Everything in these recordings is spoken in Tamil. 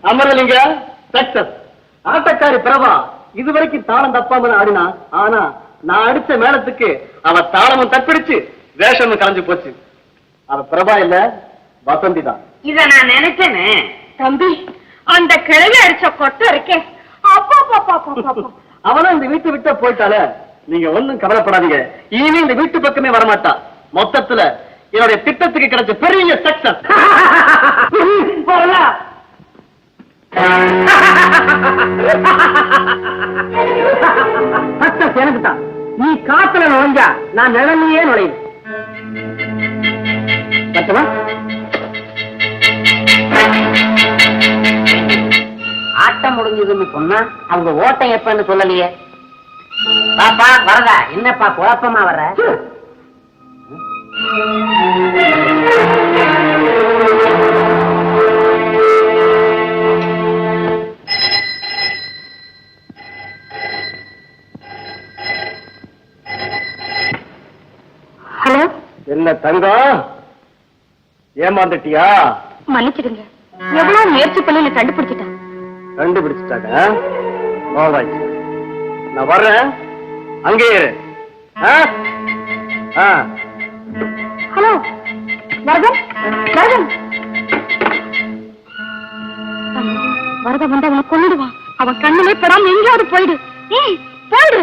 அமரலிங்க சக்சஸ். ஆட்டக்காரி பிரபா இதுவரைக்கும் தாளம் தப்பாம ஆடினா, ஆனா நான் அடிச்ச மேளத்துக்கு அவ தாளமும் தப்பிடுச்சு, வேஷமும் கலைஞ்சு போச்சு. அவ பிரபா இல்ல, வசந்தி தான். இத நான் நினைச்சேனே. தம்பி, அந்த கிழவி அடிச்ச கொட்டை இருக்கேன், அவனும் இந்த வீட்டு விட்டு போயிட்டால. நீங்க ஒண்ணும் கவலைப்படாதீங்க, இனிமே இந்த வீட்டு பக்கமே வரமாட்டா. மொத்தத்துல என்னுடைய திட்டத்துக்கு கிடைச்ச பெரிய சக்சஸ். சக்சஸ் எனக்கு தான். நீ காத்துல நுழைஞ்சா நான் நிழலையே நுழையும். ஆட்டம் முடிஞ்சதுன்னு சொன்னா அவங்க ஓட்டம் எப்பன்னு சொல்லலையே. பாப்பா வரதா, என்னப்பா குழப்பமா வர? ஹலோ, என்ன தங்கம், ஏமாந்துட்டியா? மன்னிச்சிடுங்க, எவ்வளவு முயற்சி பண்ணி நான் கண்டுபிடிச்சிட்டேன். கண்டுபிடிச்சிட்டாங்க. நான் வர்றேன், அங்கே இரு. ஹலோ வரதன், வரதன் வரதன் வந்து அவனை கொண்டுடுவான். அவன் கண்ணுமே படாம எங்கேயாவது போயிடு. போயிடு.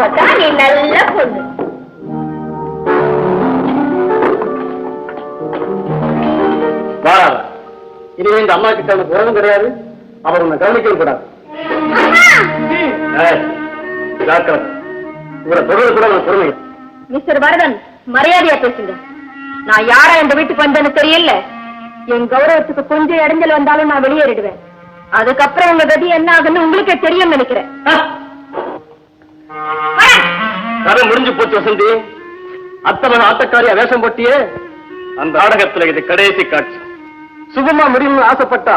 அப்பதான் நீ நல்ல பொண்ணு. வாராத. இனிமே இந்த அம்மா கிட்ட உனக்கு உறவும் கிடையாது. அவர் உன்னை கவனிக்கவும் கூடாது. இவரை தொடர்பு கூட உனக்கு பொறுமை. மிஸ்டர் வரதன், மரியாதையா பேசுங்க. நான் யாரா இந்த வீட்டுக்கு வந்தேன்னு தெரியல. என் கௌரவத்துக்கு கொஞ்சம் இடைஞ்சல் வந்தாலும் நான் வெளியேறிடுவேன். அதுக்கப்புறம் உங்க கதி என்ன ஆகுன்னு உங்களுக்கே தெரியும் நினைக்கிறேன். கதை முடிஞ்சு போச்சு வசந்தி. அத்தவன் ஆட்டக்காரியா வேஷம் போட்டியே, அந்த நாடகத்துல இது கடைசி காட்சி. சுகமா முடியும்னு ஆசைப்பட்டா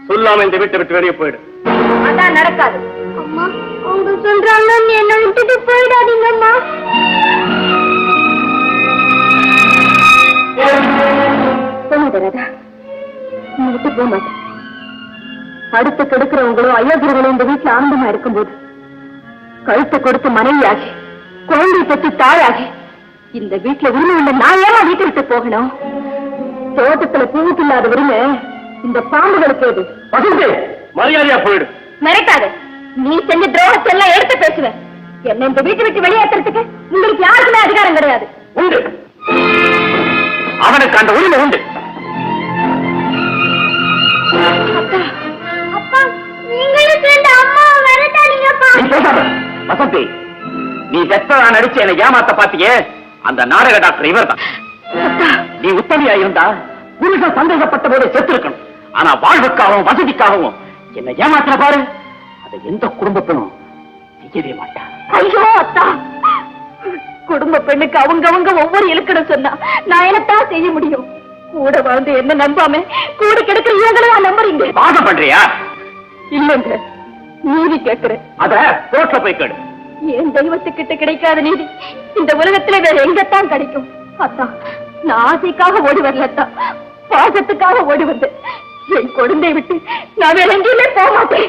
சொல்லாம இந்த வீட்டை விட்டு வெளியே போயிடு. அதான் நடக்காது. அம்மா, அவங்க சொல்றாங்க, என்ன விட்டுட்டு போயிடாதீங்கம்மா. விட்டு போக மாட்டேன். அடுத்து கெடுக்கிறவங்களும் அயோக்கியர்களும் இந்த வீட்டுல ஆனந்தமா இருக்கும்போது கழுத்தை கொடுத்து மனைவியாகி குழந்தை பற்றி தாயாகி இந்த வீட்டுல உரிமை உள்ள நான் ஏமா வீட்டை விட்டு போகணும்? தோட்டத்துல பூவுக்கு இல்லாத உரிமை இந்த பாம்புகளுக்கு எது? வசந்தி, மரியாதையா போயிடு. மிரட்டாத. நீ செஞ்ச துரோகத்தை எல்லாம் எடுத்து பேசுவேன். என்ன இந்த வீட்டை விட்டு வெளியேற்றுறதுக்கு உங்களுக்கு யாருக்குமே அதிகாரம் கிடையாது. உண்டு, அவனுக்கு அந்த உரிமை உண்டு. அப்பா, நீங்களும் சேர்ந்து அம்மாவை மிரட்டாதீங்கப்பா. வசந்தி, நீ வெத்தரா நடிச்சு என்னை ஏமாத்த பாத்தியே, அந்த நாடக டாக்டர் இவர் தான். நீ உத்தமையா இருந்தா புருஷன் சந்தேகப்பட்ட போது செத்துருக்கணும். ஆனா வாழ்வுக்காகவும் வசதிக்காகவும் என்னை ஏமாத்தின பாரு, அதை எந்த குடும்பத்தினும் செய்யவே மாட்டான். ஐயோ அத்தா, குடும்ப பெண்ணுக்கு அவங்க ஒவ்வொரு இலக்கணம் சொன்னா நான் என்னத்தான் செய்ய முடியும்? கூட வாழ்ந்து என்ன நம்பாம கூட கிடைக்கிற இவங்களா நம்புறீங்க? வாதம் பண்றியா? இல்லங்க, நீதி கேட்கிறேன். அத கோர்ட்ல போய் கேடு. என் தெய்வத்துக்கிட்ட கிடைக்காத நீதி இந்த உலகத்துல வேற எங்கத்தான் கிடைக்கும்? அத்தா, நான் ஆசைக்காக ஓடி வரல அத்தா, பாசத்துக்காக ஓடி வந்தேன். என் குழந்தையை விட்டு நான் வேற எங்கேயுமே போக மாட்டேன்.